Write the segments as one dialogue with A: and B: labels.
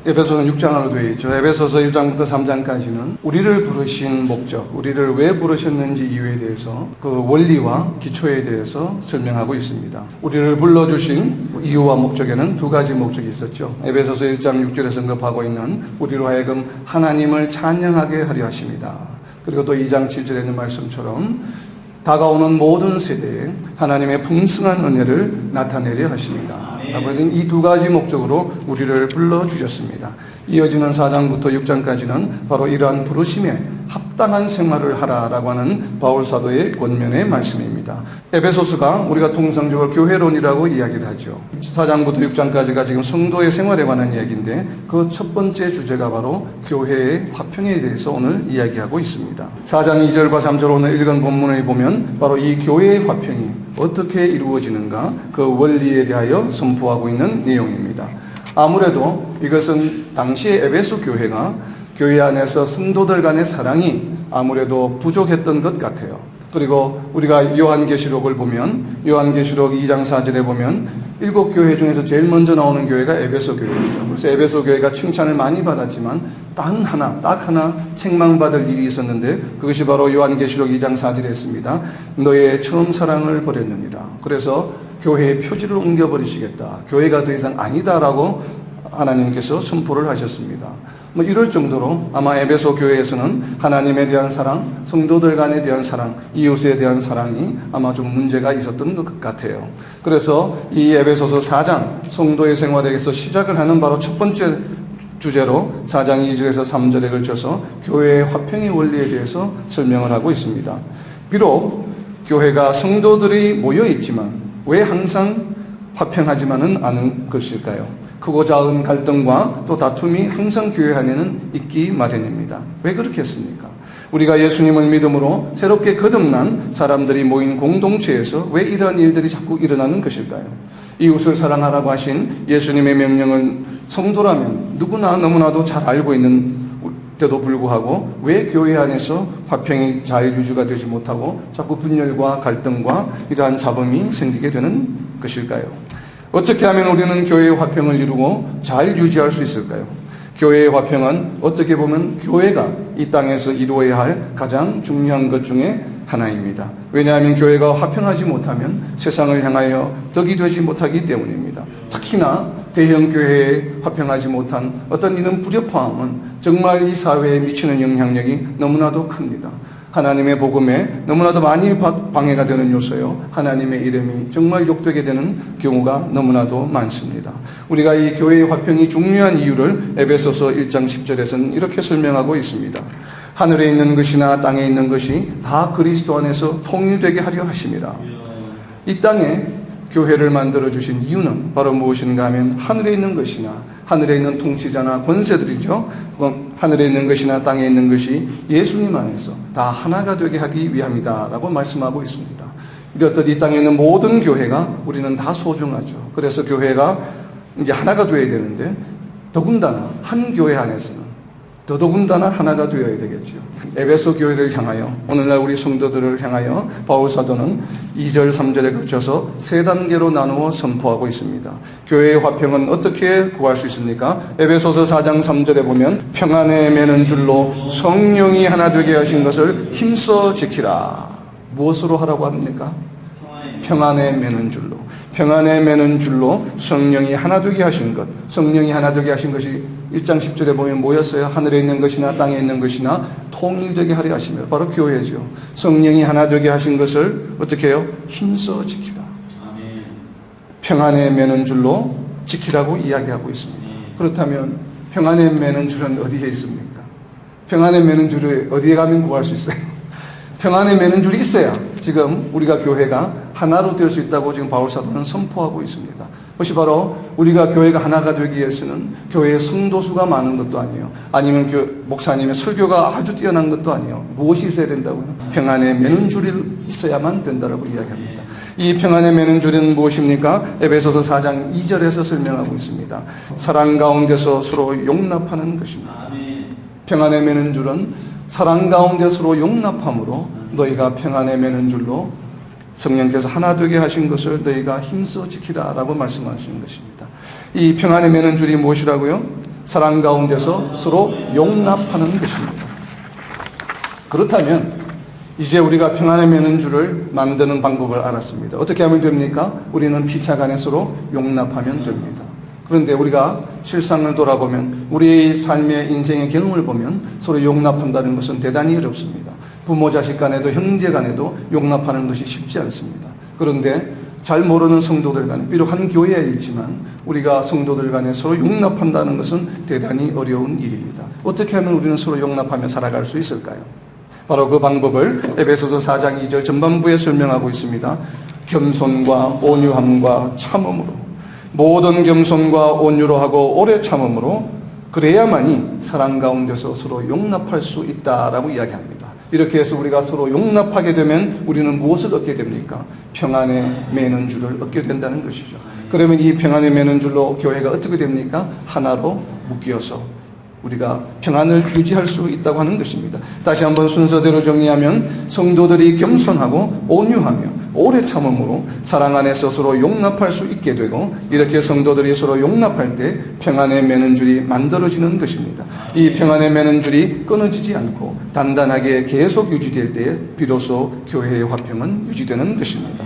A: 에베소는 6장으로 되어 있죠. 에베소서 1장부터 3장까지는 우리를 부르신 목적, 우리를 왜 부르셨는지 이유에 대해서 그 원리와 기초에 대해서 설명하고 있습니다. 우리를 불러주신 이유와 목적에는 두 가지 목적이 있었죠. 에베소서 1장 6절에 언급하고 있는 우리로 하여금 하나님을 찬양하게 하려 하십니다. 그리고 또 2장 7절에 있는 말씀처럼 다가오는 모든 세대에 하나님의 풍성한 은혜를 나타내려 하십니다. 아버지는 이 두 가지 목적으로 우리를 불러주셨습니다. 이어지는 4장부터 6장까지는 바로 이러한 부르심에 합당한 생활을 하라라고 하는 바울 사도의 권면의 말씀입니다. 에베소서가 우리가 통상적으로 교회론이라고 이야기를 하죠. 4장부터 6장까지가 지금 성도의 생활에 관한 이야기인데 그 첫 번째 주제가 바로 교회의 화평에 대해서 오늘 이야기하고 있습니다. 4장 2절과 3절 오늘 읽은 본문을 보면 바로 이 교회의 화평이 어떻게 이루어지는가 그 원리에 대하여 선포하고 있는 내용입니다. 아무래도 이것은 당시의 에베소 교회가 교회 안에서 성도들 간의 사랑이 아무래도 부족했던 것 같아요. 그리고 우리가 요한계시록을 보면 요한계시록 2장 4절에 보면 7교회 중에서 제일 먼저 나오는 교회가 에베소 교회입니다. 그래서 에베소 교회가 칭찬을 많이 받았지만 딱 하나 책망받을 일이 있었는데 그것이 바로 요한계시록 2장 4절에 있습니다. 너의 처음 사랑을 버렸느니라. 그래서 교회의 표지를 옮겨버리시겠다. 교회가 더 이상 아니다라고 하나님께서 선포를 하셨습니다. 이럴 정도로 아마 에베소 교회에서는 하나님에 대한 사랑, 성도들 간에 대한 사랑, 이웃에 대한 사랑이 아마 좀 문제가 있었던 것 같아요. 그래서 이 에베소서 4장 성도의 생활에서 시작을 하는 바로 첫 번째 주제로 4장 2절에서 3절에 걸쳐서 교회의 화평의 원리에 대해서 설명을 하고 있습니다. 비록 교회가 성도들이 모여 있지만 왜 항상 화평하지만은 않은 것일까요? 크고 작은 갈등과 또 다툼이 항상 교회 안에는 있기 마련입니다. 왜 그렇겠습니까? 우리가 예수님을 믿음으로 새롭게 거듭난 사람들이 모인 공동체에서 왜 이러한 일들이 자꾸 일어나는 것일까요? 이웃을 사랑하라고 하신 예수님의 명령을 성도라면 누구나 너무나도 잘 알고 있는 때도 불구하고 왜 교회 안에서 화평이 잘 유지가 되지 못하고 자꾸 분열과 갈등과 이러한 잡음이 생기게 되는 것일까요? 어떻게 하면 우리는 교회의 화평을 이루고 잘 유지할 수 있을까요? 교회의 화평은 어떻게 보면 교회가 이 땅에서 이루어야 할 가장 중요한 것 중에 하나입니다. 왜냐하면 교회가 화평하지 못하면 세상을 향하여 덕이 되지 못하기 때문입니다. 특히나 대형 교회에 화평하지 못한 어떤 이런 불협화음은 정말 이 사회에 미치는 영향력이 너무나도 큽니다. 하나님의 복음에 너무나도 많이 방해가 되는 요소요. 하나님의 이름이 정말 욕되게 되는 경우가 너무나도 많습니다. 우리가 이 교회의 화평이 중요한 이유를 에베소서 1장 10절에서는 이렇게 설명하고 있습니다. 하늘에 있는 것이나 땅에 있는 것이 다 그리스도 안에서 통일되게 하려 하심이라. 이 땅에 교회를 만들어주신 이유는 바로 무엇인가 하면 하늘에 있는 것이나 하늘에 있는 통치자나 권세들이죠. 하늘에 있는 것이나 땅에 있는 것이 예수님 안에서 다 하나가 되게 하기 위함이다 라고 말씀하고 있습니다. 이렇듯 이 땅에 있는 모든 교회가 우리는 다 소중하죠. 그래서 교회가 이제 하나가 되어야 되는데 더군다나 한 교회 안에서는 더더군다나 하나가 되어야 되겠죠. 에베소 교회를 향하여 오늘날 우리 성도들을 향하여 바울 사도는 2절 3절에 걸쳐서 세 단계로 나누어 선포하고 있습니다. 교회의 화평은 어떻게 구할 수 있습니까? 에베소서 4장 3절에 보면 평안에 매는 줄로 성령이 하나 되게 하신 것을 힘써 지키라. 무엇으로 하라고 합니까? 평안에 매는 줄로. 평안에 매는 줄로 성령이 하나 되게 하신 것. 성령이 하나 되게 하신 것이 1장 10절에 보면 뭐였어요? 하늘에 있는 것이나 땅에 있는 것이나 통일되게 하려 하시며 바로 교회죠. 성령이 하나 되게 하신 것을 어떻게 해요? 힘써 지키라. 아멘. 평안에 매는 줄로 지키라고 이야기하고 있습니다. 그렇다면 평안에 매는 줄은 어디에 있습니까? 평안에 매는 줄을 어디에 가면 구할 수 있어요? 평안에 매는 줄이 있어야 지금 우리가 교회가 하나로 될 수 있다고 지금 바울 사도는 선포하고 있습니다. 그것이 바로 우리가 교회가 하나가 되기 위해서는 교회의 성도 수가 많은 것도 아니에요. 아니면 목사님의 설교가 아주 뛰어난 것도 아니에요. 무엇이 있어야 된다고요? 평안에 매는 줄이 있어야만 된다라고 이야기합니다. 이 평안에 매는 줄은 무엇입니까? 에베소서 4장 2절에서 설명하고 있습니다. 사랑 가운데서 서로 용납하는 것입니다. 평안에 매는 줄은 사랑 가운데 서로 용납함으로 너희가 평안에 매는 줄로 성령께서 하나 되게 하신 것을 너희가 힘써 지키라 라고 말씀하시는 것입니다. 이 평안에 매는 줄이 무엇이라고요? 사랑 가운데서 서로 용납하는 것입니다. 그렇다면 이제 우리가 평안의 매는주를 만드는 방법을 알았습니다. 어떻게 하면 됩니까? 우리는 피차 간에 서로 용납하면 됩니다. 그런데 우리가 실상을 돌아보면 우리의 삶의 인생의 경험을 보면 서로 용납한다는 것은 대단히 어렵습니다. 부모 자식 간에도 형제 간에도 용납하는 것이 쉽지 않습니다. 그런데 잘 모르는 성도들 간에, 비록 한 교회에 있지만 우리가 성도들 간에 서로 용납한다는 것은 대단히 어려운 일입니다. 어떻게 하면 우리는 서로 용납하며 살아갈 수 있을까요? 바로 그 방법을 에베소서 4장 2절 전반부에 설명하고 있습니다. 겸손과 온유함과 참음으로, 모든 겸손과 온유로 하고 오래 참음으로, 그래야만이 사랑 가운데서 서로 용납할 수 있다라고 이야기합니다. 이렇게 해서 우리가 서로 용납하게 되면 우리는 무엇을 얻게 됩니까? 평안의 매는 줄을 얻게 된다는 것이죠. 그러면 이 평안의 매는 줄로 교회가 어떻게 됩니까? 하나로 묶여서 우리가 평안을 유지할 수 있다고 하는 것입니다. 다시 한번 순서대로 정리하면 성도들이 겸손하고 온유하며 오래 참음으로 사랑 안에서 서로 용납할 수 있게 되고, 이렇게 성도들이 서로 용납할 때 평안의 매는 줄이 만들어지는 것입니다. 이 평안의 매는 줄이 끊어지지 않고 단단하게 계속 유지될 때 비로소 교회의 화평은 유지되는 것입니다.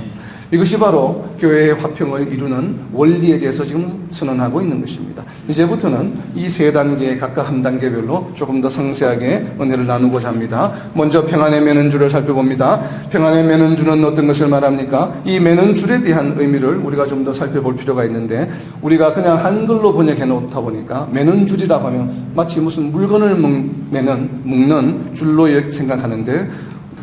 A: 이것이 바로 교회의 화평을 이루는 원리에 대해서 지금 선언하고 있는 것입니다. 이제부터는 이 세 단계 각각 한 단계별로 조금 더 상세하게 은혜를 나누고자 합니다. 먼저 평안의 매는 줄을 살펴봅니다. 평안의 매는 줄은 어떤 것을 말합니까? 이 매는 줄에 대한 의미를 우리가 좀 더 살펴볼 필요가 있는데, 우리가 그냥 한글로 번역해 놓다 보니까 매는 줄이라고 하면 마치 무슨 물건을 묶는 줄로 생각하는데,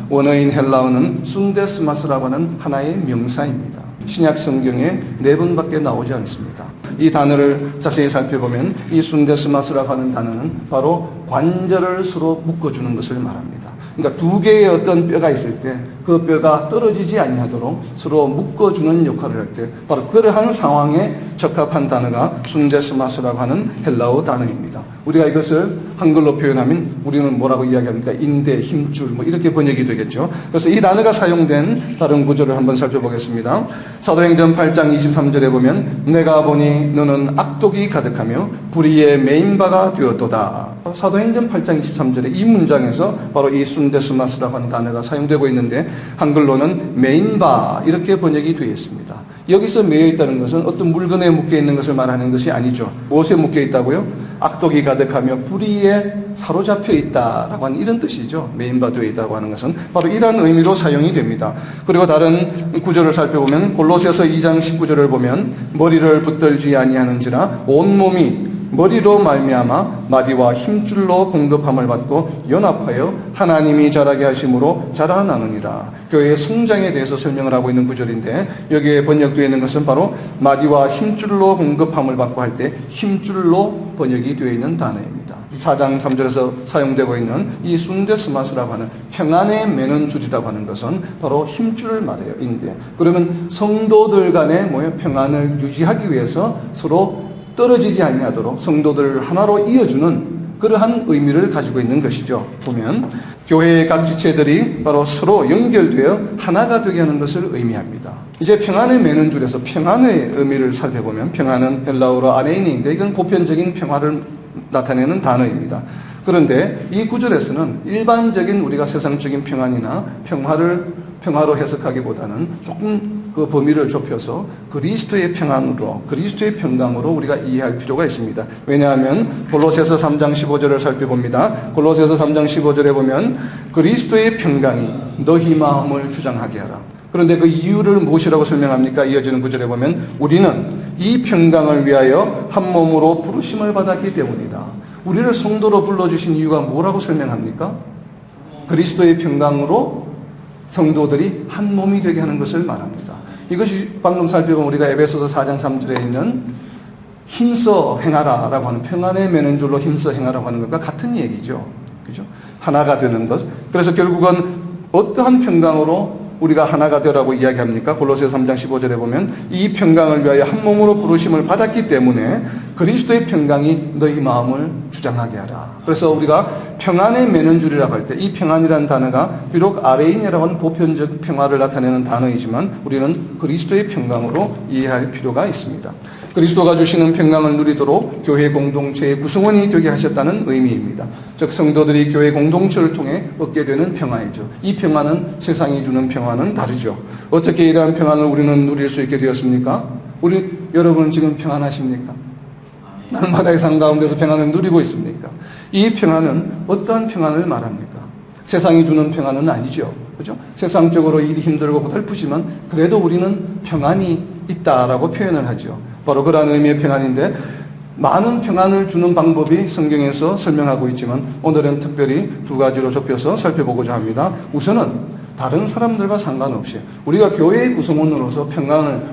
A: 원어인 헬라어는 순데스마스라고 하는 하나의 명사입니다. 신약 성경에 4번밖에 나오지 않습니다. 이 단어를 자세히 살펴보면 이 순데스마스라고 하는 단어는 바로 관절을 서로 묶어주는 것을 말합니다. 그러니까 두 개의 어떤 뼈가 있을 때 그 뼈가 떨어지지 아니하도록 서로 묶어주는 역할을 할 때 바로 그러한 상황에 적합한 단어가 순데스마스라고 하는 헬라어 단어입니다. 우리가 이것을 한글로 표현하면 우리는 뭐라고 이야기합니까? 인대, 힘줄 뭐 이렇게 번역이 되겠죠. 그래서 이 단어가 사용된 다른 구절을 한번 살펴보겠습니다. 사도행전 8장 23절에 보면 내가 보니 너는 악독이 가득하며 불의의 메인바가 되었도다. 사도행전 8장 23절에 이 문장에서 바로 이 순데스마스라고 하는 단어가 사용되고 있는데, 한글로는 메인바 이렇게 번역이 되어 있습니다. 여기서 매여 있다는 것은 어떤 물건에 묶여 있는 것을 말하는 것이 아니죠. 무엇에 묶여 있다고요? 악독이 가득하며 불의에 사로잡혀 있다라고 하는 이런 뜻이죠. 메인바 되어 있다고 하는 것은 바로 이런 의미로 사용이 됩니다. 그리고 다른 구절을 살펴보면 골로새서 2장 19절을 보면 머리를 붙들지 아니하는지라 온몸이 머리로 말미암아 마디와 힘줄로 공급함을 받고 연합하여 하나님이 자라게 하심으로 자라나느니라. 교회의 성장에 대해서 설명을 하고 있는 구절인데, 여기에 번역되어 있는 것은 바로 마디와 힘줄로 공급함을 받고 할 때 힘줄로 번역이 되어 있는 단어입니다. 4장 3절에서 사용되고 있는 이 순데스마스라고 하는 평안의 매는 줄이라고 하는 것은 바로 힘줄을 말해요. 인데, 그러면 성도들 간의 평안을 유지하기 위해서 서로 떨어지지 아니하도록 성도들을 하나로 이어주는 그러한 의미를 가지고 있는 것이죠. 보면 교회의 각 지체들이 바로 서로 연결되어 하나가 되게 하는 것을 의미합니다. 이제 평안의 매는 줄에서 평안의 의미를 살펴보면, 평안은 헬라어로 아네인인데 이건 보편적인 평화를 나타내는 단어입니다. 그런데 이 구절에서는 일반적인 우리가 세상적인 평안이나 평화로 해석하기보다는 조금 그 범위를 좁혀서 그리스도의 평안으로, 그리스도의 평강으로 우리가 이해할 필요가 있습니다. 왜냐하면 골로새서 3장 15절을 살펴봅니다. 골로새서 3장 15절에 보면 그리스도의 평강이 너희 마음을 주장하게 하라. 그런데 그 이유를 무엇이라고 설명합니까? 이어지는 구절에 보면 우리는 이 평강을 위하여 한 몸으로 부르심을 받았기 때문이다. 우리를 성도로 불러주신 이유가 뭐라고 설명합니까? 그리스도의 평강으로 성도들이 한 몸이 되게 하는 것을 말합니다. 이것이 방금 살펴본 우리가 에베소서 4장 3절에 있는 힘써 행하라 라고 하는 평안의 매는 줄로 힘써 행하라고 하는 것과 같은 얘기죠. 그죠? 하나가 되는 것. 그래서 결국은 어떠한 평강으로 우리가 하나가 되라고 이야기합니까? 골로새서 3장 15절에 보면 이 평강을 위하여 한 몸으로 부르심을 받았기 때문에 그리스도의 평강이 너희 마음을 주장하게 하라. 그래서 우리가 평안에 매는 줄이라고 할 때 이 평안이라는 단어가 비록 아레인이라고 하는 보편적 평화를 나타내는 단어이지만 우리는 그리스도의 평강으로 이해할 필요가 있습니다. 그리스도가 주시는 평강을 누리도록 교회 공동체의 구성원이 되게 하셨다는 의미입니다. 즉 성도들이 교회 공동체를 통해 얻게 되는 평화이죠. 이 평화는 세상이 주는 평화는 다르죠. 어떻게 이러한 평안을 우리는 누릴 수 있게 되었습니까? 여러분 지금 평안하십니까? 날마다의 삶 가운데서 평안을 누리고 있습니까? 이 평안은 어떠한 평안을 말합니까? 세상이 주는 평안은 아니죠. 그죠? 세상적으로 일이 힘들고 고달프지만 그래도 우리는 평안이 있다라고 표현을 하죠. 바로 그러한 의미의 평안인데 많은 평안을 주는 방법이 성경에서 설명하고 있지만 오늘은 특별히 두 가지로 좁혀서 살펴보고자 합니다. 우선은 다른 사람들과 상관없이 우리가 교회의 구성원으로서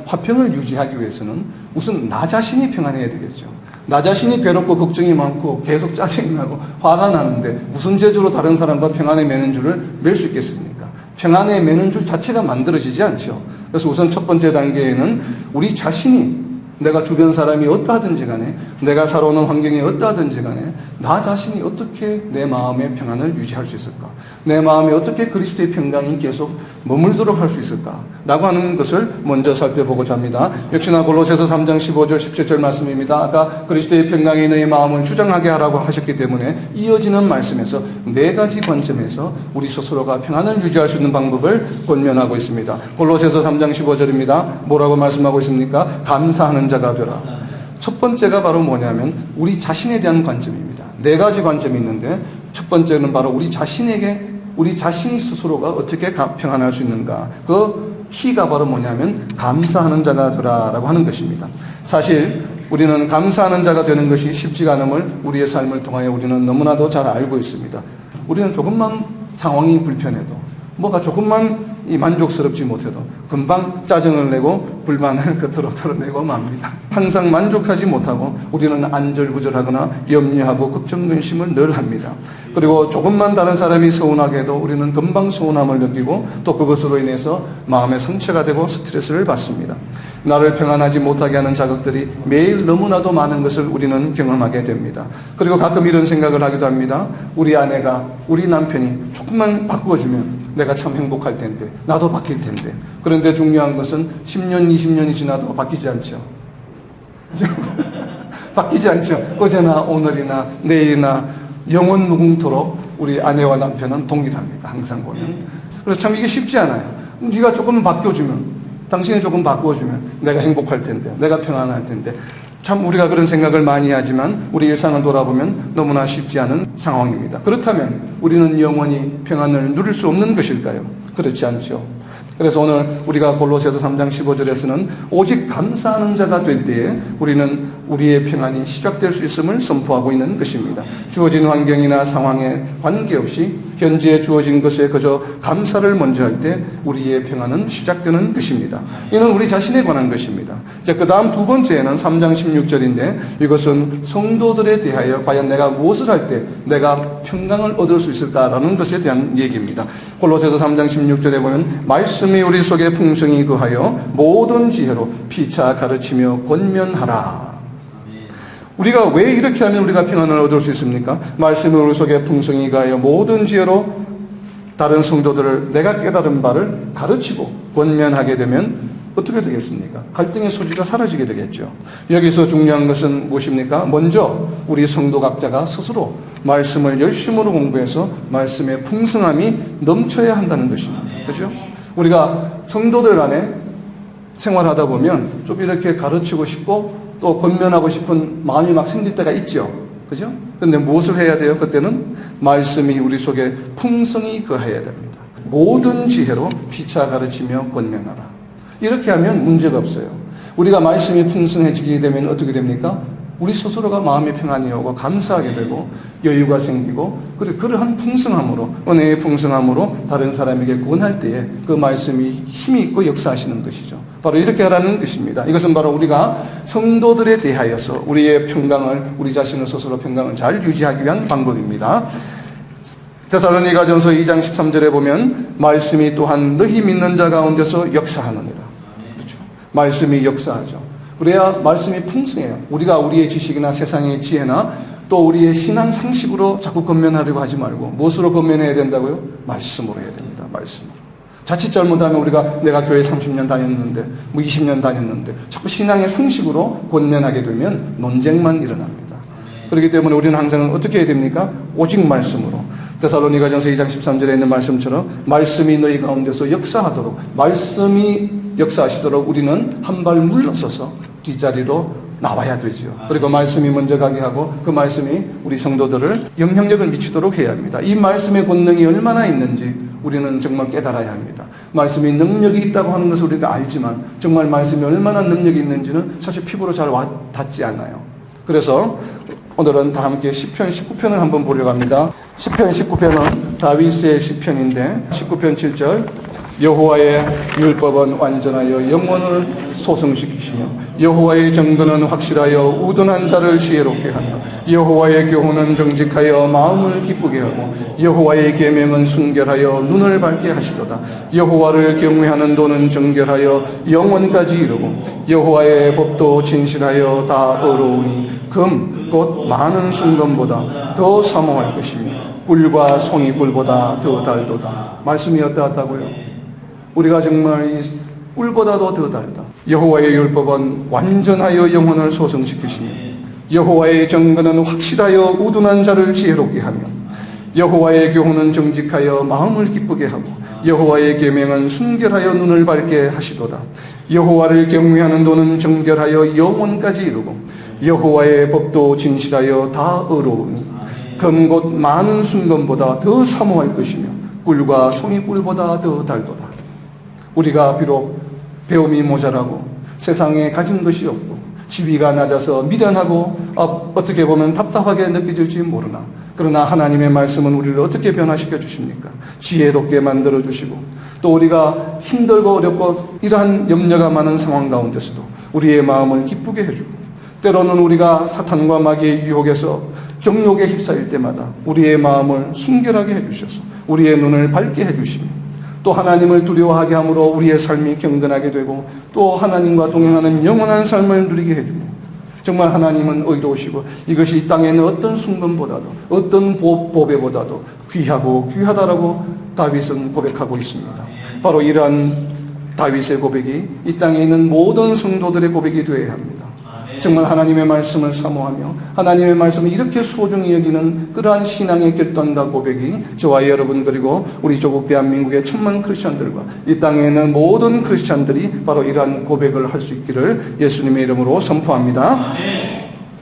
A: 화평을 유지하기 위해서는 우선 나 자신이 평안해야 되겠죠. 나 자신이 괴롭고 걱정이 많고 계속 짜증이 나고 화가 나는데 무슨 재주로 다른 사람과 평안에 매는 줄을 맬 수 있겠습니까? 평안에 매는 줄 자체가 만들어지지 않죠. 그래서 우선 첫 번째 단계에는 우리 자신이 내가 주변 사람이 어떠하든지 간에 내가 살아오는 환경이 어떠하든지 간에 나 자신이 어떻게 내 마음의 평안을 유지할 수 있을까? 내 마음에 어떻게 그리스도의 평강이 계속 머물도록 할 수 있을까? 라고 하는 것을 먼저 살펴보고자 합니다. 역시나 골로새서 3장 15절 17절 말씀입니다. 아까 그리스도의 평강이 너의 마음을 주장하게 하라고 하셨기 때문에 이어지는 말씀에서 네 가지 관점에서 우리 스스로가 평안을 유지할 수 있는 방법을 권면하고 있습니다. 골로새서 3장 15절입니다. 뭐라고 말씀하고 있습니까? 감사하는 자가 되라. 첫 번째가 바로 뭐냐면 우리 자신에 대한 관점입니다. 네 가지 관점이 있는데 첫 번째는 바로 우리 자신이 스스로가 어떻게 평안할 수 있는가. 그 키가 바로 뭐냐면 감사하는 자가 되라라고 하는 것입니다. 사실 우리는 감사하는 자가 되는 것이 쉽지가 않음을 우리의 삶을 통하여 우리는 너무나도 잘 알고 있습니다. 우리는 조금만 상황이 불편해도 뭐가 조금만 만족스럽지 못해도 금방 짜증을 내고 불만을 겉으로 털어내고 맙니다. 항상 만족하지 못하고 우리는 안절부절하거나 염려하고 걱정 근심을 늘 합니다. 그리고 조금만 다른 사람이 서운하게 해도 우리는 금방 서운함을 느끼고 또 그것으로 인해서 마음의 상처가 되고 스트레스를 받습니다. 나를 평안하지 못하게 하는 자극들이 매일 너무나도 많은 것을 우리는 경험하게 됩니다. 그리고 가끔 이런 생각을 하기도 합니다. 우리 아내가 우리 남편이 조금만 바꾸어주면 내가 참 행복할 텐데 나도 바뀔 텐데. 그런데 중요한 것은 10년 20년이 지나도 바뀌지 않죠. 바뀌지 않죠. 어제나 오늘이나 내일이나 영원 무궁토록 우리 아내와 남편은 동일합니다. 항상 보면. 그래서 참 이게 쉽지 않아요. 네가 조금 바뀌어주면 당신이 조금 바꾸어주면 내가 행복할 텐데 내가 평안할 텐데 참 우리가 그런 생각을 많이 하지만 우리 일상을 돌아보면 너무나 쉽지 않은 상황입니다. 그렇다면 우리는 영원히 평안을 누릴 수 없는 것일까요? 그렇지 않죠. 그래서 오늘 우리가 골로새서 3장 15절에서는 오직 감사하는 자가 될 때에 우리는 우리의 평안이 시작될 수 있음을 선포하고 있는 것입니다. 주어진 환경이나 상황에 관계없이 현재에 주어진 것에 그저 감사를 먼저 할 때 우리의 평안은 시작되는 것입니다. 이는 우리 자신에 관한 것입니다. 이제 그 다음 두 번째는 3장 16절인데 이것은 성도들에 대하여 과연 내가 무엇을 할 때 내가 평강을 얻을 수 있을까라는 것에 대한 얘기입니다. 골로새서 3장 16절에 보면 말씀이 우리 속에 풍성히 거하여 모든 지혜로 피차 가르치며 권면하라. 우리가 왜 이렇게 하면 우리가 평안을 얻을 수 있습니까? 말씀이 우리 속에 풍성히 거하여 모든 지혜로 다른 성도들을 내가 깨달은 바를 가르치고 권면하게 되면 어떻게 되겠습니까? 갈등의 소지가 사라지게 되겠죠. 여기서 중요한 것은 무엇입니까? 먼저 우리 성도 각자가 스스로 말씀을 열심으로 공부해서 말씀의 풍성함이 넘쳐야 한다는 것입니다. 그렇죠? 우리가 성도들 간에 생활하다 보면 좀 이렇게 가르치고 싶고 또 권면하고 싶은 마음이 막 생길 때가 있죠. 그죠? 근데 무엇을 해야 돼요? 그때는 말씀이 우리 속에 풍성히 거해야 됩니다. 모든 지혜로 피차 가르치며 권면하라. 이렇게 하면 문제가 없어요. 우리가 말씀이 풍성해지게 되면 어떻게 됩니까? 우리 스스로가 마음의 평안이 오고 감사하게 되고 여유가 생기고 그러한 풍성함으로 은혜의 풍성함으로 다른 사람에게 구원할 때에 그 말씀이 힘이 있고 역사하시는 것이죠. 바로 이렇게 하라는 것입니다. 이것은 바로 우리가 성도들에 대하여서 우리의 평강을 우리 자신을 스스로 평강을 잘 유지하기 위한 방법입니다. 데살로니가전서 2장 13절에 보면 말씀이 또한 너희 믿는 자 가운데서 역사하느니라. 그렇죠. 말씀이 역사하죠. 그래야 말씀이 풍성해요. 우리가 우리의 지식이나 세상의 지혜나 또 우리의 신앙 상식으로 자꾸 건면하려고 하지 말고 무엇으로 건면해야 된다고요? 말씀으로 해야 됩니다. 말씀으로. 자칫 잘못하면 우리가 내가 교회 30년 다녔는데 20년 다녔는데 자꾸 신앙의 상식으로 권면하게 되면 논쟁만 일어납니다. 그렇기 때문에 우리는 항상 어떻게 해야 됩니까? 오직 말씀으로. 데살로니가전서 2장 13절에 있는 말씀처럼 말씀이 너희 가운데서 역사하도록, 말씀이 역사하시도록 우리는 한 발 물러서서 뒷자리로 나와야 되죠. 그리고 말씀이 먼저 가게 하고 그 말씀이 우리 성도들을 영향력을 미치도록 해야 합니다. 이 말씀의 권능이 얼마나 있는지 우리는 정말 깨달아야 합니다. 말씀이 능력이 있다고 하는 것을 우리가 알지만 정말 말씀이 얼마나 능력이 있는지는 사실 피부로 잘 닿지 않아요. 그래서 오늘은 다 함께 시편 19편을 한번 보려고 합니다. 시편 19편은 다윗의 시편인데 19편 7절 여호와의 율법은 완전하여 영혼을 소성시키시며 여호와의 정도는 확실하여 우둔한 자를 지혜롭게 하며 여호와의 교훈은 정직하여 마음을 기쁘게 하고 여호와의 계명은 순결하여 눈을 밝게 하시도다. 여호와를 경외하는 도는 정결하여 영원까지 이르고 여호와의 법도 진실하여 다 어로우니 금 곧 많은 순금보다 더 사모할 것이며 꿀과 송이꿀보다 더 달도다. 말씀이 어떠하다고요? 우리가 정말 이 꿀보다도 더 달다. 여호와의 율법은 완전하여 영혼을 소성시키시며 여호와의 정근은 확실하여 우둔한 자를 지혜롭게 하며 여호와의 교훈은 정직하여 마음을 기쁘게 하고 여호와의 계명은 순결하여 눈을 밝게 하시도다. 여호와를 경외하는 도는 정결하여 영원까지 이루고 여호와의 법도 진실하여 다 의로우니 금 곧 많은 순금보다 더 사모할 것이며 꿀과 송이꿀보다 더 달도다. 우리가 비록 배움이 모자라고 세상에 가진 것이 없고 지위가 낮아서 미련하고 어떻게 보면 답답하게 느껴질지 모르나 그러나 하나님의 말씀은 우리를 어떻게 변화시켜 주십니까? 지혜롭게 만들어 주시고 또 우리가 힘들고 어렵고 이러한 염려가 많은 상황 가운데서도 우리의 마음을 기쁘게 해주고 때로는 우리가 사탄과 마귀의 유혹에서 정욕에 휩싸일 때마다 우리의 마음을 순결하게 해주셔서 우리의 눈을 밝게 해주시며 또 하나님을 두려워하게 함으로 우리의 삶이 경건하게 되고 또 하나님과 동행하는 영원한 삶을 누리게 해주며 정말 하나님은 의로우시고 이것이 이 땅에 있는 어떤 순금보다도 어떤 보배보다도 귀하고 귀하다라고 다윗은 고백하고 있습니다. 바로 이러한 다윗의 고백이 이 땅에 있는 모든 성도들의 고백이 되어야 합니다. 정말 하나님의 말씀을 사모하며 하나님의 말씀을 이렇게 소중히 여기는 그러한 신앙의 결단과 고백이 저와 여러분 그리고 우리 조국 대한민국의 천만 크리스찬들과 이 땅에 있는 모든 크리스찬들이 바로 이러한 고백을 할 수 있기를 예수님의 이름으로 선포합니다.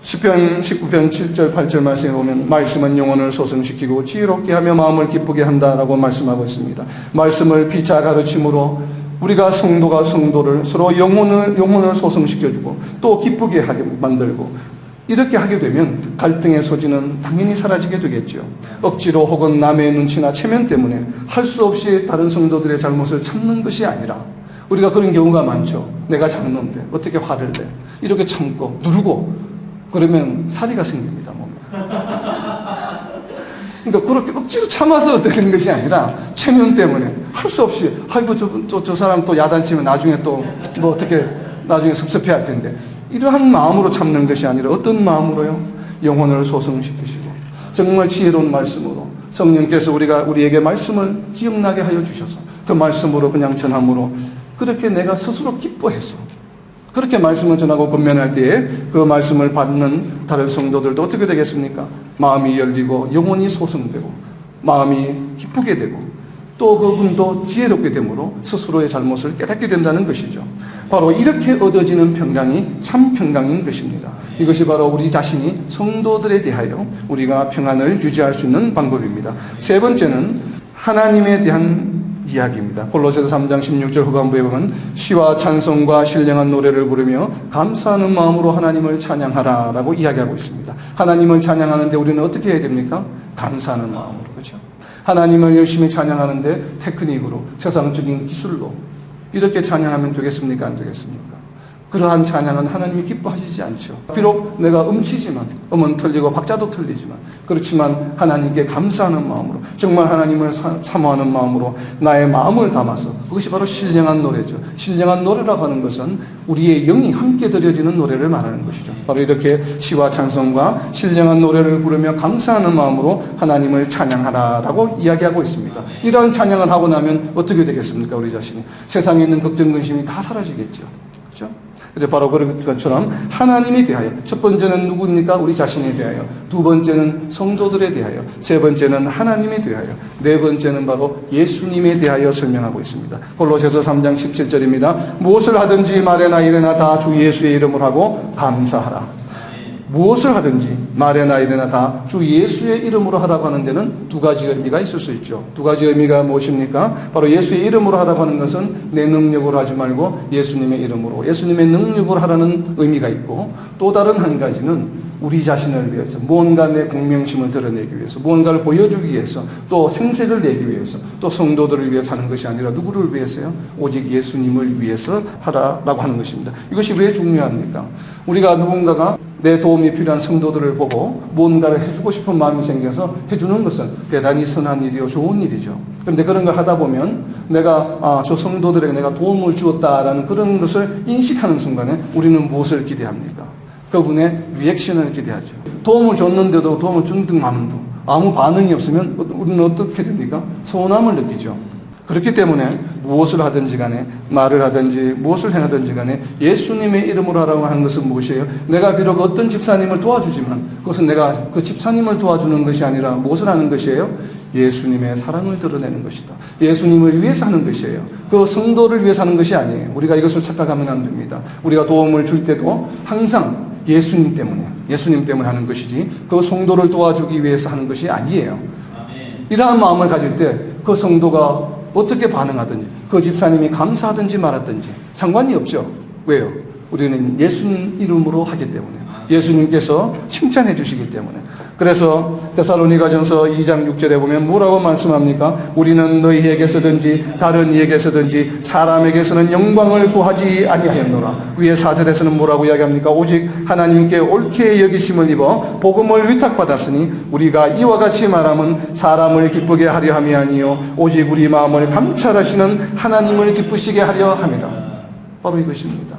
A: 시편 19편 7절 8절 말씀에 보면 말씀은 영혼을 소성시키고 지혜롭게 하며 마음을 기쁘게 한다라고 말씀하고 있습니다. 말씀을 피차 가르침으로 우리가 성도가 성도를 서로 영혼을 소성시켜주고 또 기쁘게 하게 만들고 이렇게 하게 되면 갈등의 소지는 당연히 사라지게 되겠죠. 억지로 혹은 남의 눈치나 체면 때문에 할 수 없이 다른 성도들의 잘못을 참는 것이 아니라 우리가 그런 경우가 많죠. 내가 작는데 어떻게 화를 내? 이렇게 참고 누르고 그러면 사리가 생깁니다. 몸에. 그러니까 그렇게 억지로 참아서 되는 것이 아니라 체면 때문에 할 수 없이 아이고 저 사람 또 야단치면 나중에 또 뭐 어떻게 나중에 섭섭해 할 텐데 이러한 마음으로 참는 것이 아니라 어떤 마음으로요? 영혼을 소성시키시고 정말 지혜로운 말씀으로 성령께서 우리에게 말씀을 기억나게 하여 주셔서 그 말씀으로 그냥 전함으로 그렇게 내가 스스로 기뻐해서 그렇게 말씀을 전하고 권면할 때에 그 말씀을 받는 다른 성도들도 어떻게 되겠습니까? 마음이 열리고 영혼이 소성되고 마음이 기쁘게 되고 또 그분도 지혜롭게 되므로 스스로의 잘못을 깨닫게 된다는 것이죠. 바로 이렇게 얻어지는 평강이 참 평강인 것입니다. 이것이 바로 우리 자신이 성도들에 대하여 우리가 평안을 유지할 수 있는 방법입니다. 세 번째는 하나님에 대한 이야기입니다. 골로새서 3장 16절 후반부에 보면 시와 찬송과 신령한 노래를 부르며 감사하는 마음으로 하나님을 찬양하라 라고 이야기하고 있습니다. 하나님을 찬양하는데 우리는 어떻게 해야 됩니까? 감사하는 마음으로. 그렇죠? 하나님을 열심히 찬양하는데 테크닉으로 세상적인 기술로 이렇게 찬양하면 되겠습니까? 안 되겠습니까? 그러한 찬양은 하나님이 기뻐하시지 않죠. 비록 내가 음치지만, 음은 틀리고 박자도 틀리지만, 그렇지만 하나님께 감사하는 마음으로, 정말 하나님을 사모하는 마음으로 나의 마음을 담아서, 그것이 바로 신령한 노래죠. 신령한 노래라고 하는 것은 우리의 영이 함께 드려지는 노래를 말하는 것이죠. 바로 이렇게 시와 찬송과 신령한 노래를 부르며 감사하는 마음으로 하나님을 찬양하라라고 이야기하고 있습니다. 이러한 찬양을 하고 나면 어떻게 되겠습니까? 우리 자신이 세상에 있는 걱정 근심이 다 사라지겠죠. 그렇죠? 그래서 바로 그런 것처럼 하나님에 대하여, 첫 번째는 누구입니까? 우리 자신에 대하여, 두 번째는 성도들에 대하여, 세 번째는 하나님에 대하여, 네 번째는 바로 예수님에 대하여 설명하고 있습니다. 골로새서 3장 17절입니다. 무엇을 하든지 말에나 이래나 다 주 예수의 이름으로 하고 감사하라. 무엇을 하든지 말에나 이래나 다 주 예수의 이름으로 하라고 하는 데는 두 가지 의미가 있을 수 있죠. 두 가지 의미가 무엇입니까? 바로 예수의 이름으로 하라고 하는 것은 내 능력으로 하지 말고 예수님의 이름으로, 예수님의 능력으로 하라는 의미가 있고, 또 다른 한 가지는 우리 자신을 위해서, 무언가 내 공명심을 드러내기 위해서, 무언가를 보여주기 위해서, 또 생색을 내기 위해서, 또 성도들을 위해서 하는 것이 아니라 누구를 위해서요? 오직 예수님을 위해서 하라라고 하는 것입니다. 이것이 왜 중요합니까? 우리가 누군가가 내 도움이 필요한 성도들을 보고 무언가를 해주고 싶은 마음이 생겨서 해주는 것은 대단히 선한 일이요, 좋은 일이죠. 그런데 그런 걸 하다 보면 내가 저 성도들에게 내가 도움을 주었다라는 그런 것을 인식하는 순간에 우리는 무엇을 기대합니까? 그분의 리액션을 기대하죠. 도움을 줬는데도, 도움을 준 듯만도 아무 반응이 없으면 우리는 어떻게 됩니까? 서운함을 느끼죠. 그렇기 때문에 무엇을 하든지 간에, 말을 하든지 무엇을 행하든지 간에 예수님의 이름으로 하라고 하는 것은 무엇이에요? 내가 비록 어떤 집사님을 도와주지만 그것은 내가 그 집사님을 도와주는 것이 아니라 무엇을 하는 것이에요? 예수님의 사랑을 드러내는 것이다. 예수님을 위해서 하는 것이에요. 그 성도를 위해서 하는 것이 아니에요. 우리가 이것을 착각하면 안 됩니다. 우리가 도움을 줄 때도 항상 예수님 때문에, 예수님 때문에 하는 것이지 그 성도를 도와주기 위해서 하는 것이 아니에요. 이러한 마음을 가질 때 그 성도가 어떻게 반응하든지, 그 집사님이 감사하든지 말하든지 상관이 없죠. 왜요? 우리는 예수님 이름으로 하기 때문에, 예수님께서 칭찬해 주시기 때문에. 그래서 데살로니가전서 2장 6절에 보면 뭐라고 말씀합니까? 우리는 너희에게서든지 다른 이에게서든지 사람에게서는 영광을 구하지 아니하였노라. 위에 4절에서는 뭐라고 이야기합니까? 오직 하나님께 옳게 여기심을 입어 복음을 위탁받았으니 우리가 이와 같이 말함은 사람을 기쁘게 하려 함이 아니요 오직 우리 마음을 감찰하시는 하나님을 기쁘시게 하려 함이라. 바로 이것입니다.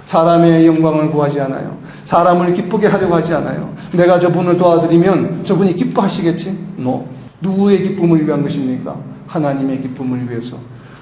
A: 사람의 영광을 구하지 않아요. 사람을 기쁘게 하려고 하지 않아요. 내가 저분을 도와드리면 저분이 기뻐하시겠지? 누구의 기쁨을 위한 것입니까? 하나님의 기쁨을 위해서,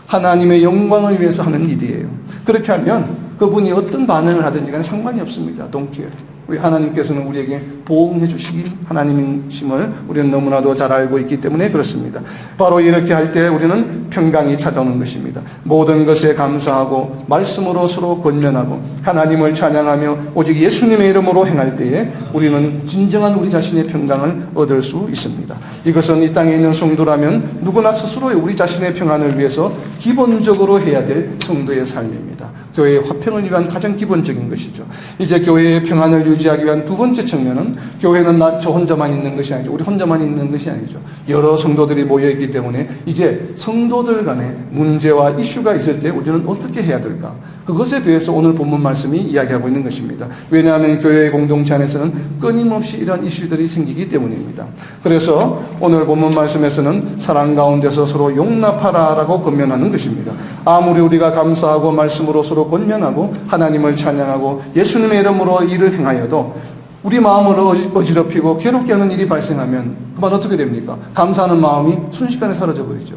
A: 하나님의 영광을 위해서 하는 일이에요. 그렇게 하면 그분이 어떤 반응을 하든지 간에 상관이 없습니다. Don't care. 하나님께서는 우리에게 보응해 주시긴 하나님이심을 우리는 너무나도 잘 알고 있기 때문에 그렇습니다. 바로 이렇게 할 때 우리는 평강이 찾아오는 것입니다. 모든 것에 감사하고 말씀으로 서로 권면하고 하나님을 찬양하며 오직 예수님의 이름으로 행할 때에 우리는 진정한 우리 자신의 평강을 얻을 수 있습니다. 이것은 이 땅에 있는 성도라면 누구나 스스로의 우리 자신의 평안을 위해서 기본적으로 해야 될 성도의 삶입니다. 교회의 화평을 위한 가장 기본적인 것이죠. 이제 교회의 평안을 유지하기 위한 두 번째 측면은 교회는 저 혼자만 있는 것이 아니죠. 우리 혼자만 있는 것이 아니죠. 여러 성도들이 모여있기 때문에 이제 성도들 간에 문제와 이슈가 있을 때 우리는 어떻게 해야 될까? 그것에 대해서 오늘 본문 말씀이 이야기하고 있는 것입니다. 왜냐하면 교회의 공동체 안에서는 끊임없이 이런 이슈들이 생기기 때문입니다. 그래서 오늘 본문 말씀에서는 사랑 가운데서 서로 용납하라라고 권면하는 것입니다. 아무리 우리가 감사하고 말씀으로 서로 권면하고 하나님을 찬양하고 예수님의 이름으로 일을 행하여도 우리 마음을 어지럽히고 괴롭게 하는 일이 발생하면 그만 어떻게 됩니까? 감사하는 마음이 순식간에 사라져버리죠.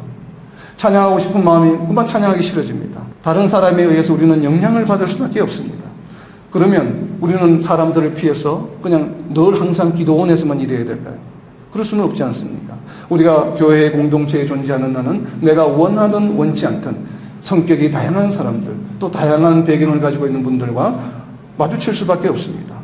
A: 찬양하고 싶은 마음이 그만 찬양하기 싫어집니다. 다른 사람에 의해서 우리는 영향을 받을 수밖에 없습니다. 그러면 우리는 사람들을 피해서 그냥 늘 항상 기도원에서만 일해야 될까요? 그럴 수는 없지 않습니까? 우리가 교회의 공동체에 존재하는 나는 내가 원하든 원치 않든 성격이 다양한 사람들, 또 다양한 배경을 가지고 있는 분들과 마주칠 수밖에 없습니다.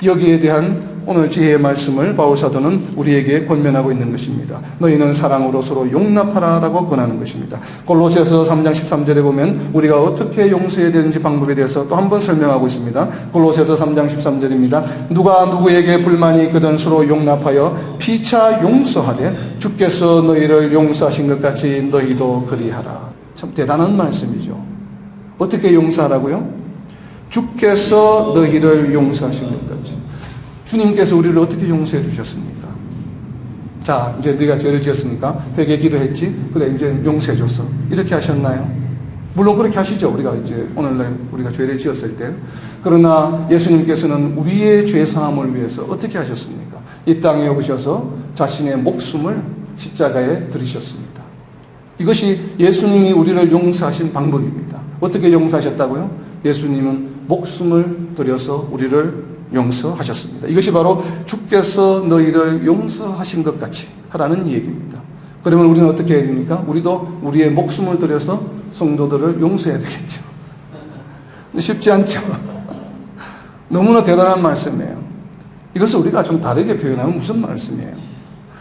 A: 여기에 대한 오늘 지혜의 말씀을 바울 사도는 우리에게 권면하고 있는 것입니다. 너희는 사랑으로 서로 용납하라라고 권하는 것입니다. 골로새서 3장 13절에 보면 우리가 어떻게 용서해야 되는지 방법에 대해서 또 한 번 설명하고 있습니다. 골로새서 3장 13절입니다. 누가 누구에게 불만이 있거든 서로 용납하여 피차 용서하되 주께서 너희를 용서하신 것 같이 너희도 그리하라. 참 대단한 말씀이죠. 어떻게 용서하라고요? 주께서 너희를 용서하신 것 같이. 주님께서 우리를 어떻게 용서해 주셨습니까? 자, 이제 네가 죄를 지었으니까 회개 기도했지? 그래, 이제 용서해 줬어. 이렇게 하셨나요? 물론 그렇게 하시죠. 우리가 이제 오늘날 우리가 죄를 지었을 때. 그러나 예수님께서는 우리의 죄 사함을 위해서 어떻게 하셨습니까? 이 땅에 오셔서 자신의 목숨을 십자가에 들이셨습니다. 이것이 예수님이 우리를 용서하신 방법입니다. 어떻게 용서하셨다고요? 예수님은 목숨을 들여서 우리를 용서하셨습니다. 이것이 바로 주께서 너희를 용서하신 것 같이 하라는 얘기입니다. 그러면 우리는 어떻게 해야 됩니까? 우리도 우리의 목숨을 들여서 성도들을 용서해야 되겠죠. 쉽지 않죠. 너무나 대단한 말씀이에요. 이것을 우리가 좀 다르게 표현하면 무슨 말씀이에요?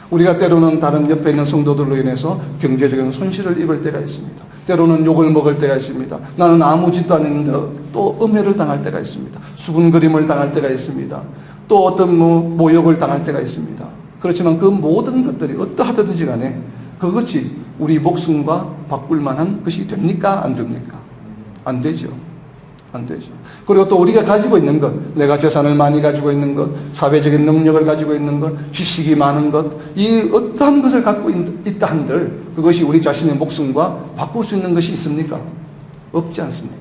A: 우리가 때로는 다른 옆에 있는 성도들로 인해서 경제적인 손실을 입을 때가 있습니다. 때로는 욕을 먹을 때가 있습니다. 나는 아무 짓도 안 했는데 또 음해를 당할 때가 있습니다. 수군거림을 당할 때가 있습니다. 또 어떤 모욕을 당할 때가 있습니다. 그렇지만 그 모든 것들이 어떠하든지 간에 그것이 우리 목숨과 바꿀 만한 것이 됩니까? 안 됩니까? 안 되죠. 안 되죠. 그리고 또 우리가 가지고 있는 것, 내가 재산을 많이 가지고 있는 것, 사회적인 능력을 가지고 있는 것, 지식이 많은 것, 이 어떠한 것을 갖고 있다 한들 그것이 우리 자신의 목숨과 바꿀 수 있는 것이 있습니까? 없지 않습니까?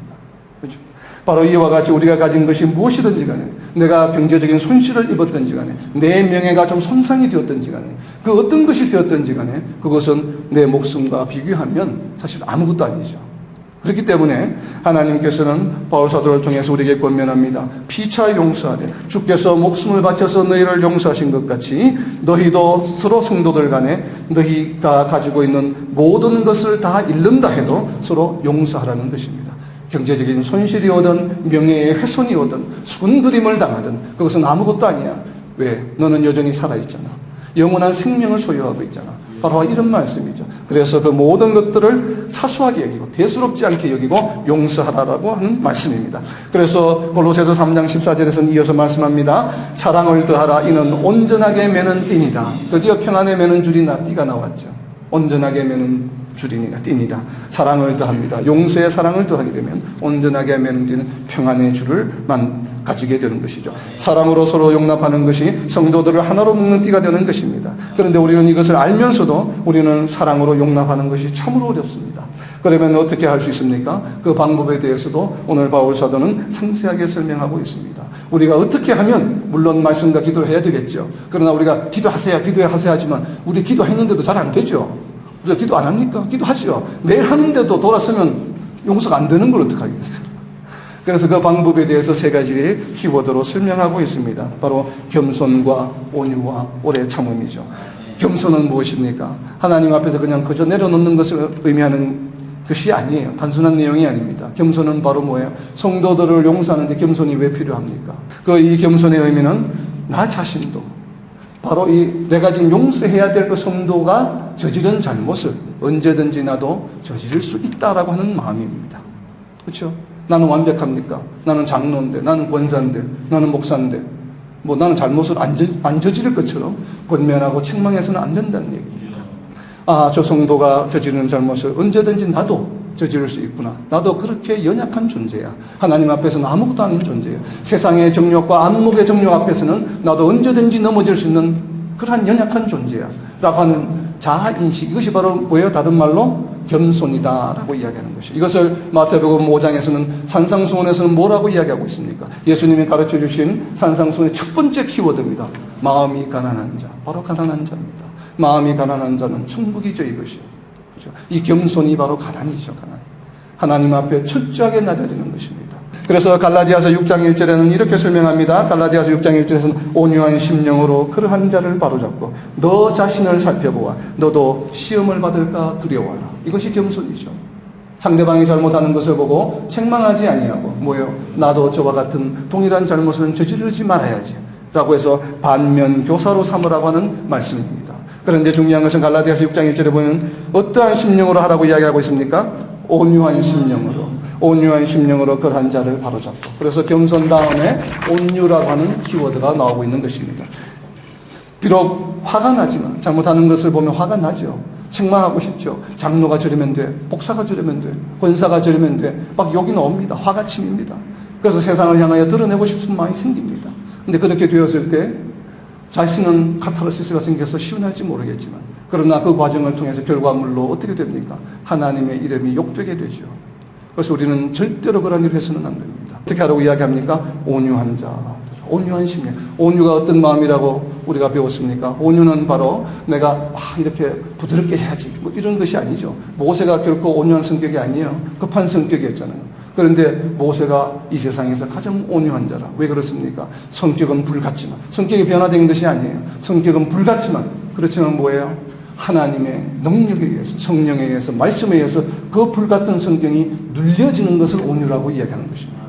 A: 그렇죠? 바로 이와 같이 우리가 가진 것이 무엇이든지 간에, 내가 경제적인 손실을 입었든지 간에, 내 명예가 좀 손상이 되었든지 간에, 그 어떤 것이 되었든지 간에 그것은 내 목숨과 비교하면 사실 아무것도 아니죠. 그렇기 때문에 하나님께서는 바울 사도를 통해서 우리에게 권면합니다. 피차 용서하되 주께서 목숨을 바쳐서 너희를 용서하신 것 같이 너희도 서로 성도들 간에 너희가 가지고 있는 모든 것을 다 잃는다 해도 서로 용서하라는 것입니다. 경제적인 손실이 오든 명예의 훼손이 오든 수군거림을 당하든 그것은 아무것도 아니야. 왜? 너는 여전히 살아있잖아. 영원한 생명을 소유하고 있잖아. 바로 이런 말씀이죠. 그래서 그 모든 것들을 사소하게 여기고 대수롭지 않게 여기고 용서하라고 하는 말씀입니다. 그래서 골로새서 3장 14절에서는 이어서 말씀합니다. 사랑을 더하라. 이는 온전하게 매는 띠니라. 드디어 평안에 매는 줄이나 띠가 나왔죠. 온전하게 매는 줄이니라 띠니라. 사랑을 더합니다. 용서의 사랑을 더하게 되면 온전하게 매는 띠는 평안의 줄을 가지게 되는 것이죠. 사랑으로 서로 용납하는 것이 성도들을 하나로 묶는 띠가 되는 것입니다. 그런데 우리는 이것을 알면서도 우리는 사랑으로 용납하는 것이 참으로 어렵습니다. 그러면 어떻게 할 수 있습니까? 그 방법에 대해서도 오늘 바울 사도는 상세하게 설명하고 있습니다. 우리가 어떻게 하면 물론 말씀과 기도를 해야 되겠죠. 그러나 우리가 기도하세요 하지만 우리 기도했는데도 잘 안 되죠. 우리가 기도 안 합니까? 기도하죠. 매일 하는데도 돌았으면 용서가 안 되는 걸 어떡하겠어요. 그래서 그 방법에 대해서 세 가지의 키워드로 설명하고 있습니다. 바로 겸손과 온유와 오래 참음이죠. 겸손은 무엇입니까? 하나님 앞에서 그냥 그저 내려놓는 것을 의미하는 것이 아니에요. 단순한 내용이 아닙니다. 겸손은 바로 뭐예요? 성도들을 용서하는데 겸손이 왜 필요합니까? 이 겸손의 의미는 나 자신도 바로 내가 지금 용서해야 될 그 성도가 저지른 잘못을 언제든지 나도 저지를 수 있다라고 하는 마음입니다. 그렇죠? 나는 완벽합니까? 나는 장로인데, 나는 권사인데, 나는 목사인데, 나는 잘못을 안 저지를 것처럼 권면하고 책망해서는 안 된다는 얘기입니다. 저 성도가 저지르는 잘못을 언제든지 나도 저지를 수 있구나. 나도 그렇게 연약한 존재야. 하나님 앞에서는 아무것도 아닌 존재야. 세상의 정욕과 안목의 정욕 앞에서는 나도 언제든지 넘어질 수 있는 그러한 연약한 존재야. 라고 하는 자아인식. 이것이 바로 뭐예요? 다른 말로 겸손이다라고 이야기하는 것이죠. 이것을 마태복음 5장에서는 산상수훈에서는 뭐라고 이야기하고 있습니까? 예수님이 가르쳐 주신 산상수훈의 첫 번째 키워드입니다. 마음이 가난한 자. 바로 가난한 자입니다. 마음이 가난한 자는 천국이죠, 이것이. 그렇죠? 이 겸손이 바로 가난이죠, 가난. 하나님 앞에 철저하게 낮아지는 것입니다. 그래서 갈라디아서 6장 1절에는 이렇게 설명합니다. 갈라디아서 6장 1절에서는 온유한 심령으로 그러한 자를 바로잡고 너 자신을 살펴보아 너도 시험을 받을까 두려워하라. 이것이 겸손이죠. 상대방이 잘못하는 것을 보고 책망하지 아니하고 뭐요? 나도 저와 같은 동일한 잘못은 저지르지 말아야지 라고 해서 반면 교사로 삼으라고 하는 말씀입니다. 그런데 중요한 것은 갈라디아서 6장 1절에 보면 어떠한 심령으로 하라고 이야기하고 있습니까? 온유한 심령으로 그러한 자를 바로잡고. 그래서 겸손 다음에 온유라고 하는 키워드가 나오고 있는 것입니다. 비록 화가 나지만 잘못하는 것을 보면 화가 나죠. 책망하고 싶죠. 장로가 저러면 돼. 목사가 저러면 돼. 권사가 저러면 돼. 막 욕이 나옵니다. 화가 침입니다. 그래서 세상을 향하여 드러내고 싶은 마음이 생깁니다. 근데 그렇게 되었을 때 자신은 카타르시스가 생겨서 시원할지 모르겠지만, 그러나 그 과정을 통해서 결과물로 어떻게 됩니까? 하나님의 이름이 욕되게 되죠. 그래서 우리는 절대로 그런 일을 해서는 안 됩니다. 어떻게 하라고 이야기합니까? 온유한 자, 온유한 심령. 온유가 어떤 마음이라고 우리가 배웠습니까? 온유는 바로 내가 이렇게 부드럽게 해야지 뭐 이런 것이 아니죠. 모세가 결코 온유한 성격이 아니에요. 급한 성격이었잖아요. 그런데 모세가 이 세상에서 가장 온유한 자라. 왜 그렇습니까? 성격은 불같지만, 성격이 변화된 것이 아니에요. 성격은 불같지만, 그렇지만 뭐예요? 하나님의 능력에 의해서, 성령에 의해서, 말씀에 의해서 그 불같은 성경이 눌려지는 것을 온유라고 이야기하는 것입니다.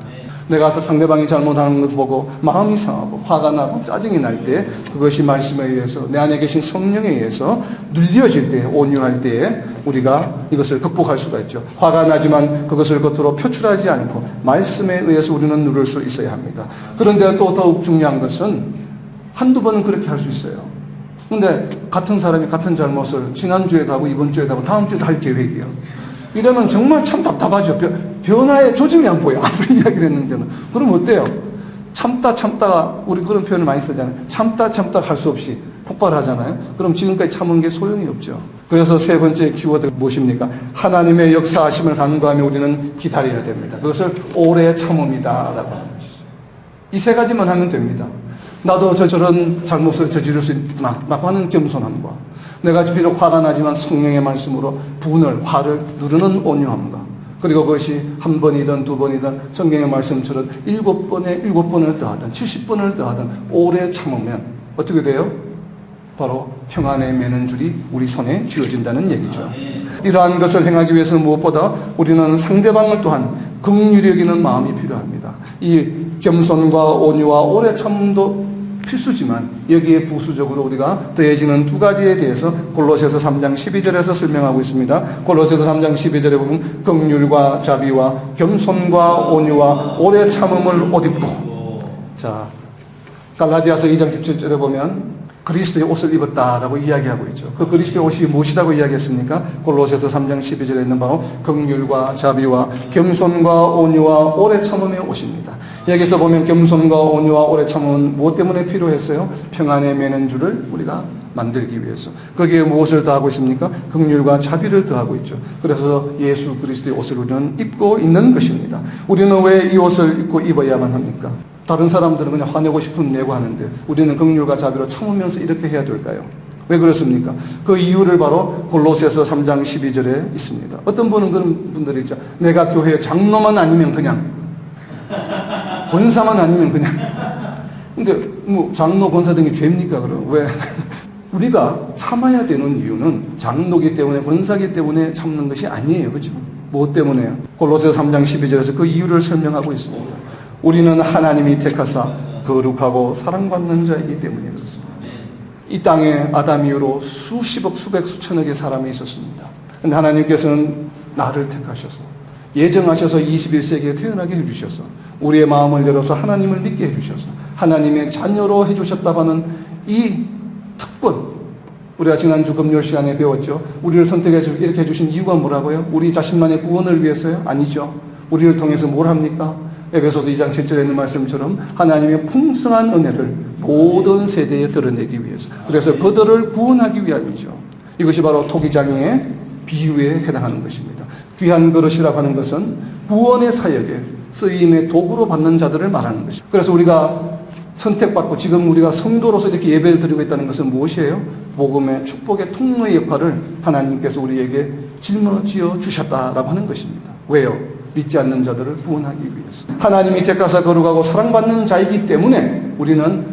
A: 내가 상대방이 잘못하는 것을 보고 마음이 상하고 화가 나고 짜증이 날 때, 그것이 말씀에 의해서, 내 안에 계신 성령에 의해서 눌려질 때, 온유할 때에 우리가 이것을 극복할 수가 있죠. 화가 나지만 그것을 겉으로 표출하지 않고 말씀에 의해서 우리는 누를 수 있어야 합니다. 그런데 또 더욱 중요한 것은 한두 번은 그렇게 할 수 있어요. 근데 같은 사람이 같은 잘못을 지난주에도 하고 이번 주에도 하고 다음 주에도 할 계획이에요. 이러면 정말 참 답답하죠. 변화의 조짐이 안 보여. 아무리 이야기를 했는데는. 그럼 어때요? 참다가 우리 그런 표현을 많이 쓰잖아요. 참다 할 수 없이 폭발하잖아요. 그럼 지금까지 참은 게 소용이 없죠. 그래서 세 번째 키워드가 무엇입니까? 하나님의 역사하심을 간구하며 우리는 기다려야 됩니다. 그것을 오래 참음이다라고 하는 것이죠. 이 세 가지만 하면 됩니다. 나도 저런 잘못을 저지를 수 있구나 라고 하는 겸손함과, 내가 비록 화가 나지만 성령의 말씀으로 화를 누르는 온유함과, 그리고 그것이 한 번이든 두 번이든 성경의 말씀처럼 7번을 더하든 70번을 더하든 오래 참으면 어떻게 돼요? 바로 평안에 매는 줄이 우리 손에 쥐어진다는 얘기죠. 이러한 것을 행하기 위해서는 무엇보다 우리는 상대방을 또한 긍휼히 여기는 마음이 필요합니다. 이 겸손과 온유와 오래 참음도 필수지만 여기에 부수적으로 우리가 더해지는 두 가지에 대해서 골로새서 3장 12절에서 설명하고 있습니다. 골로새서 3장 12절에 보면 긍휼과 자비와 겸손과 온유와 오래 참음을 옷 입고, 자, 갈라디아서 2장 17절에 보면 그리스도의 옷을 입었다라고 이야기하고 있죠. 그 그리스도의 옷이 무엇이라고 이야기했습니까? 골로새서 3장 12절에 있는 바로 긍휼과 자비와 겸손과 온유와 오래 참음의 옷입니다. 여기서 보면 겸손과 온유와 오래 참음은 무엇 때문에 필요했어요? 평안에 매는 줄을 우리가 만들기 위해서. 거기에 무엇을 더하고 있습니까? 긍휼과 자비를 더하고 있죠. 그래서 예수 그리스도의 옷을 우리는 입고 있는 것입니다. 우리는 왜 이 옷을 입고 입어야만 합니까? 다른 사람들은 그냥 화내고 싶으면 내고 하는데 우리는 긍휼과 자비로 참으면서 이렇게 해야 될까요? 왜 그렇습니까? 그 이유를 바로 골로새서 3장 12절에 있습니다. 어떤 분은 그런 분들이 있죠. 내가 교회 장로만 아니면 그냥, 권사만 아니면 그냥. 근데 뭐 장로, 권사 등이 죄입니까 그럼? 왜? 우리가 참아야 되는 이유는 장로기 때문에, 권사기 때문에 참는 것이 아니에요. 그렇죠? 무엇 때문에요? 골로새서 3장 12절에서 그 이유를 설명하고 있습니다. 우리는 하나님이 택하사 거룩하고 사랑받는 자이기 때문에 그렇습니다. 이 땅에 아담 이후로 수십억, 수백, 수천억의 사람이 있었습니다. 그런데 하나님께서는 나를 택하셔서, 예정하셔서 21세기에 태어나게 해주셔서, 우리의 마음을 열어서 하나님을 믿게 해주셔서 하나님의 자녀로 해주셨다는 이 특권, 우리가 지난주 금요일 시간에 배웠죠. 우리를 선택해서 이렇게 해주신 이유가 뭐라고요? 우리 자신만의 구원을 위해서요? 아니죠. 우리를 통해서 뭘 합니까? 에베소서 2장 7절에 있는 말씀처럼 하나님의 풍성한 은혜를 모든 세대에 드러내기 위해서, 그래서 그들을 구원하기 위함이죠. 이것이 바로 토기장의 비유에 해당하는 것입니다. 귀한 그릇이라고 하는 것은 구원의 사역에 쓰임의 도구로 받는 자들을 말하는 것입니다. 그래서 우리가 선택받고 지금 우리가 성도로서 이렇게 예배를 드리고 있다는 것은 무엇이에요? 복음의 축복의 통로의 역할을 하나님께서 우리에게 짊어지어 주셨다라고 하는 것입니다. 왜요? 믿지 않는 자들을 구원하기 위해서. 하나님이 택하사 거룩하고 사랑받는 자이기 때문에 우리는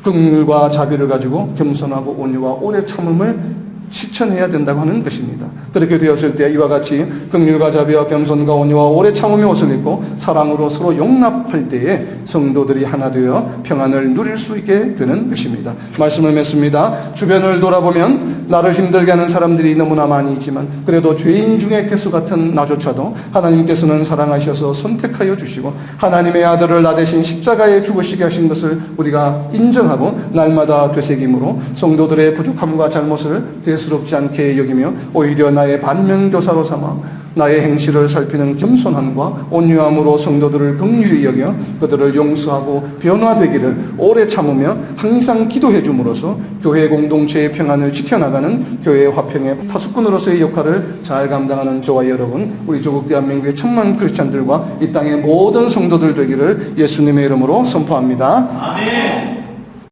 A: 긍휼과 자비를 가지고 겸손하고 온유와 오래 참음을 실천해야 된다고 하는 것입니다. 그렇게 되었을 때 이와 같이 긍휼과 자비와 겸손과 온유와 오래 참음의 옷을 입고 사랑으로 서로 용납할 때에 성도들이 하나 되어 평안을 누릴 수 있게 되는 것입니다. 말씀을 맺습니다. 주변을 돌아보면 나를 힘들게 하는 사람들이 너무나 많이 있지만 그래도 죄인 중에 개수 같은 나조차도 하나님께서는 사랑하셔서 선택하여 주시고 하나님의 아들을 나 대신 십자가에 죽으시게 하신 것을 우리가 인정하고 날마다 되새김으로 성도들의 부족함과 잘못을 대수롭지 않게 여기며 오히려 나의 반면교사로 삼아 나의 행실을 살피는 겸손함과 온유함으로 성도들을 긍휼히 여겨 그들을 용서하고 변화되기를 오래 참으며 항상 기도해 줌으로써 교회 공동체의 평안을 지켜나가는 교회의 화평의 파수꾼으로서의 역할을 잘 감당하는 저와 여러분, 우리 조국 대한민국의 천만 크리스찬들과 이 땅의 모든 성도들 되기를 예수님의 이름으로 선포합니다.
B: 아멘.